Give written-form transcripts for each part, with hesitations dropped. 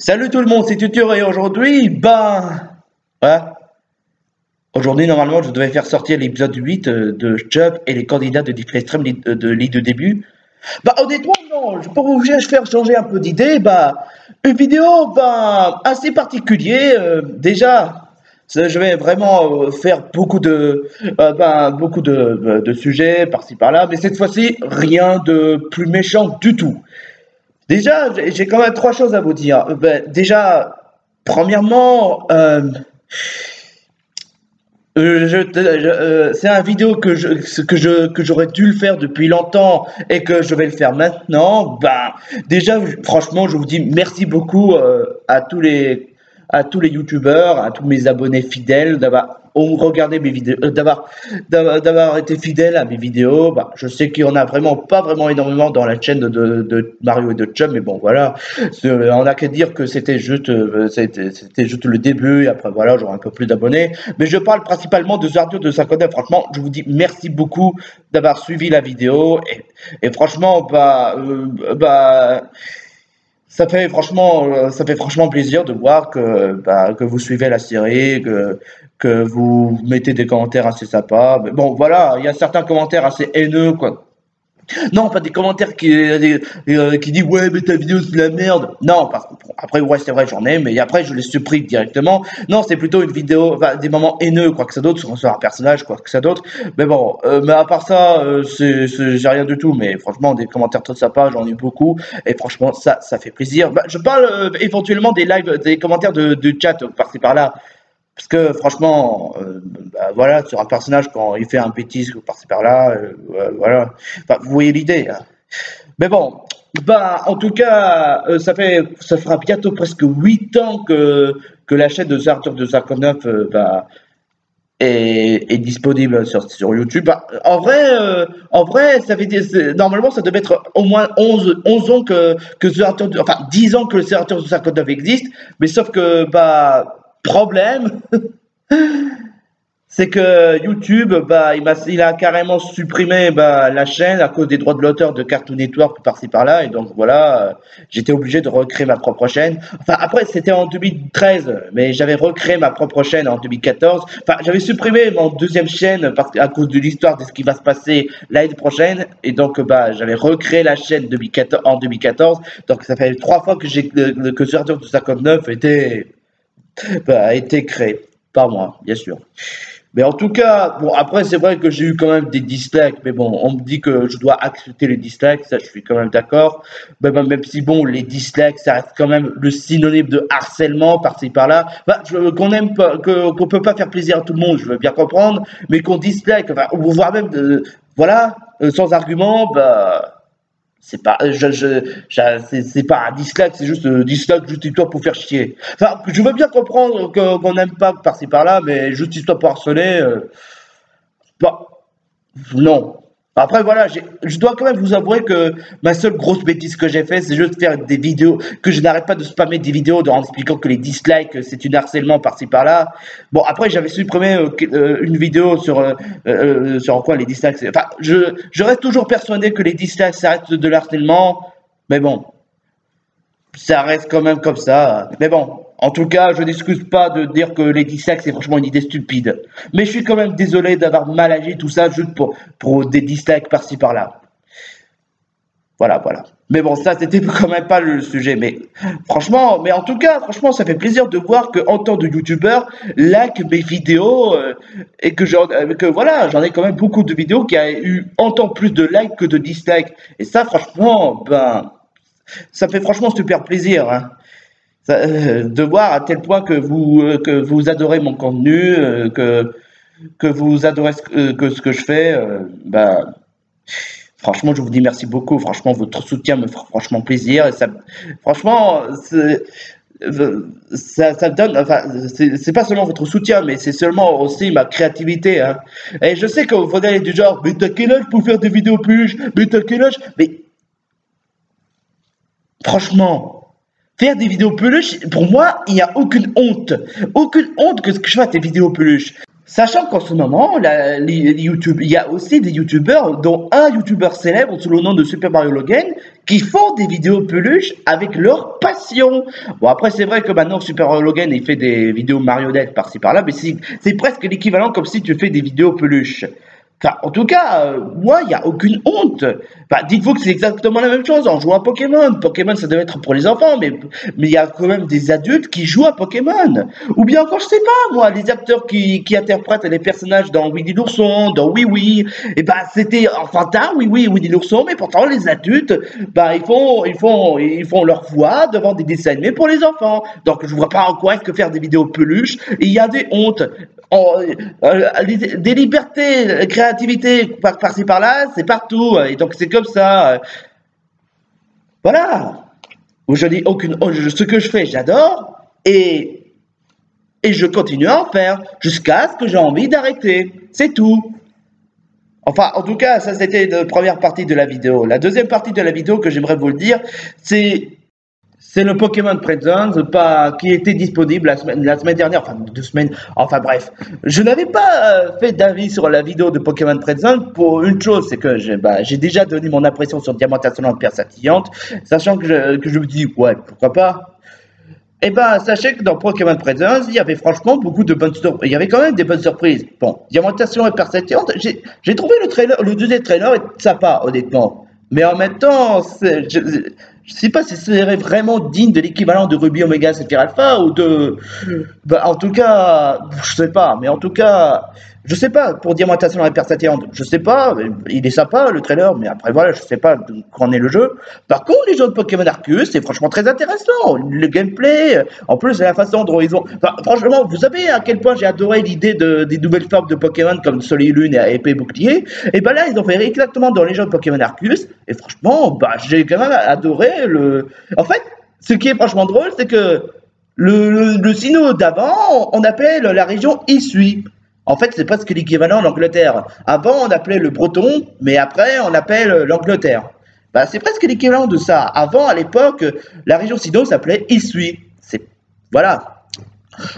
Salut tout le monde, c'est Tutur et aujourd'hui, voilà. Aujourd'hui, normalement, je devais faire sortir l'épisode 8 de Chubb et les candidats de Deep Extreme de League de début. Honnêtement, non, pour vous faire changer un peu d'idée, une vidéo, assez particulier. Déjà, je vais vraiment faire beaucoup de sujets par-ci par-là, mais cette fois-ci, rien de plus méchant du tout. Déjà, j'ai quand même trois choses à vous dire. Déjà, premièrement, c'est un vidéo que j'aurais dû le faire depuis longtemps et que je vais le faire maintenant. Déjà, franchement, je vous dis merci beaucoup à tous les youtubeurs, à tous mes abonnés fidèles d'avoir regardé mes vidéos, d'avoir été fidèles à mes vidéos. Je sais qu'il y en a vraiment pas vraiment énormément dans la chaîne de Mario et de Chubb, mais bon voilà, on a qu'à dire que c'était juste le début et après voilà, j'aurai un peu plus d'abonnés. Mais je parle principalement de Arthur de 59. Franchement, je vous dis merci beaucoup d'avoir suivi la vidéo et franchement, ça fait franchement plaisir de voir que vous suivez la série, que vous mettez des commentaires assez sympas. Mais bon, voilà, il y a certains commentaires assez haineux, quoi. Non, pas des commentaires qui disent ouais mais ta vidéo c'est de la merde. Non, parce que bon, après ouais c'est vrai j'en ai, mais après je les supprime directement. Non, c'est plutôt une vidéo, des moments haineux quoi que ça d'autre sur un personnage quoi que ça d'autre. Mais bon, mais à part ça, j'ai rien du tout. Mais franchement des commentaires très sympas, j'en ai beaucoup et franchement ça fait plaisir. Je parle éventuellement des lives, des commentaires de chat par-ci par-là. Parce que franchement, voilà, sur un personnage, quand il fait un bêtise par-ci par-là, voilà. Vous voyez l'idée, hein. Mais bon, en tout cas, ça fera bientôt presque 8 ans que la chaîne de Arthur de 59 est disponible sur YouTube. En vrai, normalement, ça devait être au moins 11 ans que The Arthur enfin 10 ans que The Arthur de 59 existe. Mais sauf que, problème, c'est que YouTube, il a carrément supprimé la chaîne à cause des droits de l'auteur de Cartoon Network par-ci par-là, et donc voilà, j'étais obligé de recréer ma propre chaîne. Enfin, après, c'était en 2013, mais j'avais recréé ma propre chaîne en 2014. Enfin, j'avais supprimé mon deuxième chaîne à cause de l'histoire de ce qui va se passer l'année prochaine, et donc j'avais recréé la chaîne en 2014. Donc ça fait 3 fois que Sur Arthur de 59 a été créé par moi, bien sûr. Mais en tout cas, bon, après, c'est vrai que j'ai eu quand même des dislikes, mais bon, on me dit que je dois accepter les dislikes, ça, je suis quand même d'accord. Même si, bon, les dislikes, ça reste quand même le synonyme de harcèlement par-ci par-là. Qu'on aime pas, qu'on peut pas faire plaisir à tout le monde, je veux bien comprendre, mais qu'on dislike, ou voire même, voilà, sans argument, c'est pas, c'est pas un dislike, c'est juste dislike juste histoire pour faire chier. Enfin, je veux bien comprendre qu'on n'aime pas par-ci par-là, mais juste histoire pour harceler, bah, non. Après, voilà, je dois quand même vous avouer que ma seule grosse bêtise que j'ai fait, c'est juste faire des vidéos, que je n'arrête pas de spammer des vidéos en expliquant que les dislikes, c'est une harcèlement par-ci par-là. Bon, après, j'avais supprimé une vidéo sur quoi les dislikes. Enfin, je reste toujours persuadé que les dislikes, ça reste de l'harcèlement, mais bon, ça reste quand même comme ça. Mais bon, en tout cas, je n'excuse pas de dire que les dislikes, c'est franchement une idée stupide. Mais je suis quand même désolé d'avoir mal agi tout ça juste pour des dislikes par-ci par-là. Voilà, voilà. Mais bon, ça, c'était quand même pas le sujet. Mais franchement, mais en tout cas, franchement, ça fait plaisir de voir que en tant que youtubeur, like mes vidéos et que voilà, j'en ai quand même beaucoup de vidéos qui a eu en tant plus de likes que de dislikes. Et ça, franchement, ça me fait franchement super plaisir, hein. De voir à tel point que vous adorez mon contenu, que vous adorez ce que je fais. Franchement, je vous dis merci beaucoup. Franchement, votre soutien me fera franchement plaisir. Et ça, franchement, ça me donne. Enfin, c'est pas seulement votre soutien, mais c'est seulement aussi ma créativité, hein. Et je sais que vous allez du genre, mais t'as quel âge pour faire des vidéos peluches? Mais t'as quel âge? Mais franchement. Faire des vidéos peluches, pour moi, il n'y a aucune honte. Aucune honte que ce que je fasse des vidéos peluches. Sachant qu'en ce moment, il y a aussi des youtubeurs, dont un youtubeur célèbre sous le nom de Super Mario Logan, qui font des vidéos peluches avec leur passion. Bon, après, c'est vrai que maintenant, Super Mario Logan, il fait des vidéos marionnettes par-ci par-là, mais c'est presque l'équivalent comme si tu fais des vidéos peluches. Enfin, en tout cas, moi, il n'y a aucune honte. Enfin, dites-vous que c'est exactement la même chose en jouant à Pokémon. Pokémon, ça doit être pour les enfants, mais il y a quand même des adultes qui jouent à Pokémon. Ou bien encore, je sais pas, moi, les acteurs qui interprètent les personnages dans Winnie l'ourson, dans Oui Oui, et ben, c'était enfantin, Oui Oui, Winnie l'ourson, mais pourtant, les adultes, ben, ils font leur voix devant des dessins animés pour les enfants. Donc, je vois pas en quoi est-ce que faire des vidéos peluches, il y a des hontes. Des libertés, créativité par-ci par-là, c'est partout. Et donc c'est comme ça. Voilà. Où je dis ce que je fais, j'adore. Et je continue à en faire jusqu'à ce que j'ai envie d'arrêter. C'est tout. Enfin, en tout cas, ça c'était la première partie de la vidéo. La deuxième partie de la vidéo que j'aimerais vous le dire, c'est le Pokémon Presents qui était disponible la semaine dernière, enfin 2 semaines, enfin bref. Je n'avais pas fait d'avis sur la vidéo de Pokémon Presents pour une chose, c'est que j'ai déjà donné mon impression sur Diamantation en Pierre Scintillante, sachant que je me dis, ouais, pourquoi pas. Eh ben, sachez que dans Pokémon Presents, il y avait franchement beaucoup de bonnes surprises. Il y avait quand même des bonnes surprises. Bon, Diamantation et Pierre Scintillante, j'ai trouvé le deuxième trailer est sympa, honnêtement. Mais en même temps, je sais pas si ce serait vraiment digne de l'équivalent de Ruby Omega Sapphire Alpha ou de. Bah, en tout cas, je sais pas, mais en tout cas, je sais pas, pour Diamantation et Persatiante, je sais pas, il est sympa le trailer, mais après voilà, je sais pas qu'en est le jeu. Par contre, les jeux de Pokémon Arceus, c'est franchement très intéressant. Le gameplay, en plus, la façon dont ils ont. Enfin, franchement, vous savez à quel point j'ai adoré l'idée des nouvelles formes de Pokémon comme Soleil et Lune et Épée et Bouclier. Et ben là, ils ont fait exactement dans les jeux de Pokémon Arceus, et franchement, bah, j'ai quand même adoré le. En fait, ce qui est franchement drôle, c'est que le Sinnoh d'avant, on appelle la région Issui. En fait, c'est presque l'équivalent de l'Angleterre. Avant, on appelait le Breton, mais après, on appelle l'Angleterre. Bah, c'est presque l'équivalent de ça. Avant, à l'époque, la région Sinnoh s'appelait Issui. Voilà.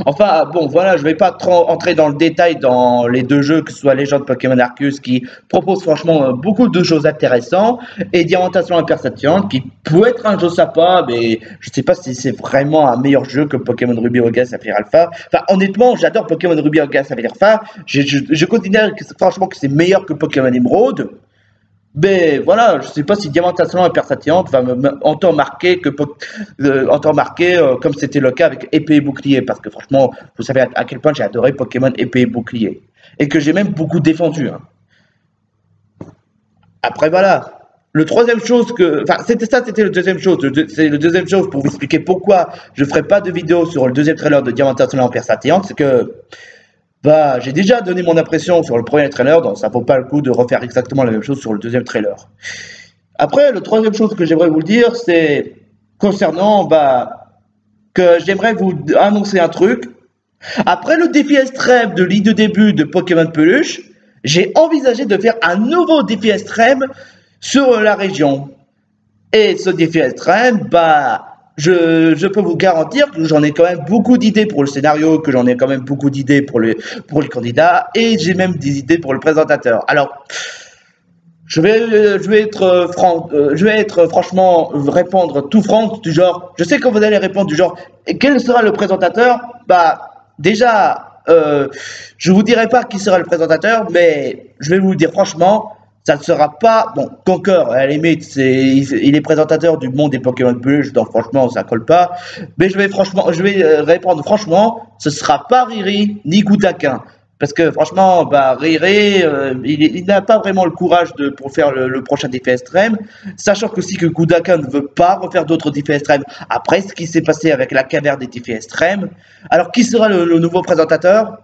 Enfin, bon, voilà, je vais pas trop entrer dans le détail dans les deux jeux, que ce soit Legend Pokémon Arceus, qui propose franchement beaucoup de choses intéressantes, et Diamantation Imperception, qui peut être un jeu sympa, mais je sais pas si c'est vraiment un meilleur jeu que Pokémon Ruby Omega Sapphire Alpha. Enfin, honnêtement, j'adore Pokémon Ruby Omega Sapphire Alpha. Je considère franchement que c'est meilleur que Pokémon Emerald. Mais voilà, je sais pas si Diamantation et Persatiante va en temps marqué comme c'était le cas avec Épée et Bouclier, parce que franchement, vous savez à quel point j'ai adoré Pokémon Épée et Bouclier, et que j'ai même beaucoup défendu. Hein. Après voilà, le troisième chose enfin c'était le deuxième chose, c'est le deuxième chose pour vous expliquer pourquoi je ferai pas de vidéo sur le deuxième trailer de Diamantation et Persatiante, c'est que bah, j'ai déjà donné mon impression sur le premier trailer, donc ça vaut pas le coup de refaire exactement la même chose sur le deuxième trailer. Après, la troisième chose que j'aimerais vous dire, c'est concernant que j'aimerais vous annoncer un truc. Après le défi extrême de l'île de début de Pokémon Peluche, j'ai envisagé de faire un nouveau défi extrême sur la région. Et ce défi extrême, je peux vous garantir que j'en ai quand même beaucoup d'idées pour le scénario, que j'en ai quand même beaucoup d'idées pour les candidats, et j'ai même des idées pour le présentateur. Alors, je vais être franc, je vais être franchement répondre tout franc du genre. Je sais que vous allez répondre du genre. Et quel sera le présentateur? Déjà, je vous dirai pas qui sera le présentateur, mais je vais vous dire franchement. Ça ne sera pas. Bon, Conker, à la limite, il est présentateur du monde des Pokémon Peluche, donc franchement, ça colle pas. Mais je vais répondre franchement, ce sera pas Riri ni Goudaquin. Parce que franchement, Riri, il n'a pas vraiment le courage pour faire le prochain défi extrême. Sachant aussi que Goudaquin ne veut pas refaire d'autres défis extrêmes après ce qui s'est passé avec la caverne des défis extrêmes. Alors, qui sera le nouveau présentateur?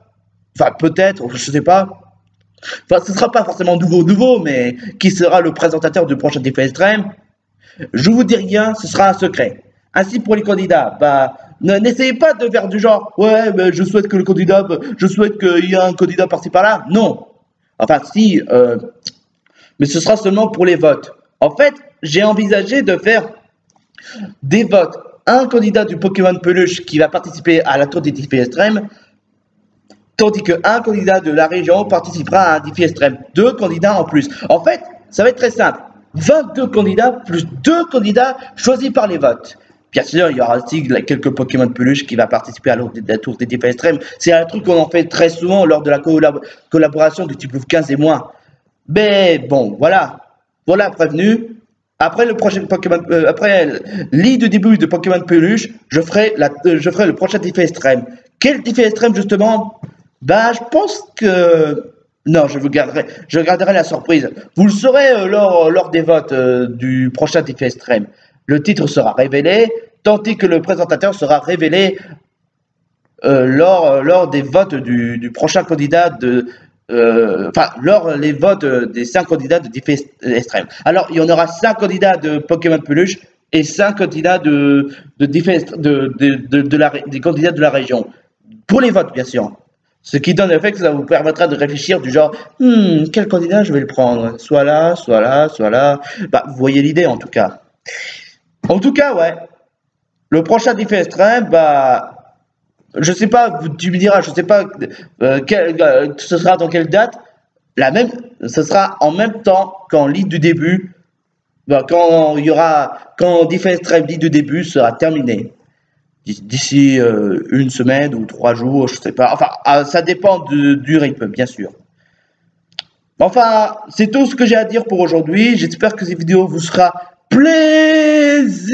Enfin, peut-être, je sais pas. Enfin, ce ne sera pas forcément nouveau, mais qui sera le présentateur du prochain défi extrême? Je vous dis rien, ce sera un secret. Ainsi pour les candidats, n'essayez pas de faire du genre, ouais, mais je souhaite que je souhaite qu'il y ait un candidat par-ci par-là. Non. Enfin, si, mais ce sera seulement pour les votes. En fait, j'ai envisagé de faire des votes. Un candidat du Pokémon Peluche qui va participer à la tour des défis extrêmes. tandis qu'un candidat de la région participera à un défi extrême. 2 candidats en plus. En fait, ça va être très simple. 22 candidats plus 2 candidats choisis par les votes. Bien sûr, il y aura aussi quelques Pokémon peluche qui va participer à la tour des défis extrêmes. C'est un truc qu'on en fait très souvent lors de la collaboration du type 15 et moins. Mais bon, voilà. Voilà prévenu. Après le prochain Pokémon, après l'île de début de Pokémon peluche, je ferai le prochain défi extrême. Quel défi extrême justement? Bah, je pense que non, je garderai la surprise. Vous le saurez lors des votes du prochain défi extrême. Le titre sera révélé, tandis que le présentateur sera révélé lors des votes du prochain candidat lors les votes des 5 candidats de défi extrême. Alors, il y en aura 5 candidats de Pokémon peluche et 5 candidats des candidats de la région. Pour les votes, bien sûr. Ce qui donne le fait que ça vous permettra de réfléchir du genre, quel candidat je vais le prendre? Soit là, soit là, soit là. Bah, vous voyez l'idée en tout cas. En tout cas, ouais. Le prochain défi extrême, bah, je sais pas, tu me diras, je sais pas ce sera dans quelle date. Ce sera en même temps qu'en ligne du début, bah, quand défi extrême ligne du début sera terminé. D'ici une semaine ou 3 jours, je sais pas. Enfin, ça dépend du rythme, bien sûr. Enfin, c'est tout ce que j'ai à dire pour aujourd'hui. J'espère que cette vidéo vous sera plaisir.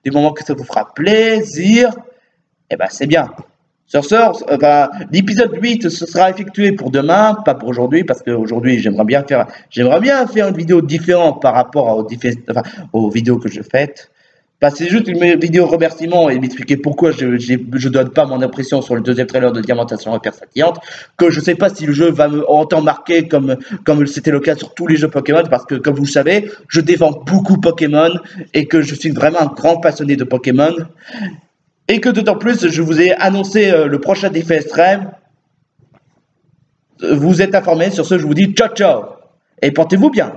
Du moment que ça vous fera plaisir, eh ben c'est bien. Sur ce, l'épisode 8 ce sera effectué pour demain, pas pour aujourd'hui, parce qu'aujourd'hui j'aimerais bien faire une vidéo différente par rapport aux vidéos que je fais. C'est juste une vidéo remerciement et m'expliquer pourquoi je donne pas mon impression sur le deuxième trailer de Diamantation Hyper Saillante, que je sais pas si le jeu va autant marquer comme c'était le cas sur tous les jeux Pokémon, parce que comme vous le savez, je défends beaucoup Pokémon et que je suis vraiment un grand passionné de Pokémon, et que d'autant plus je vous ai annoncé le prochain défi extrême. Vous êtes informés. Sur ce, je vous dis ciao ciao et portez-vous bien.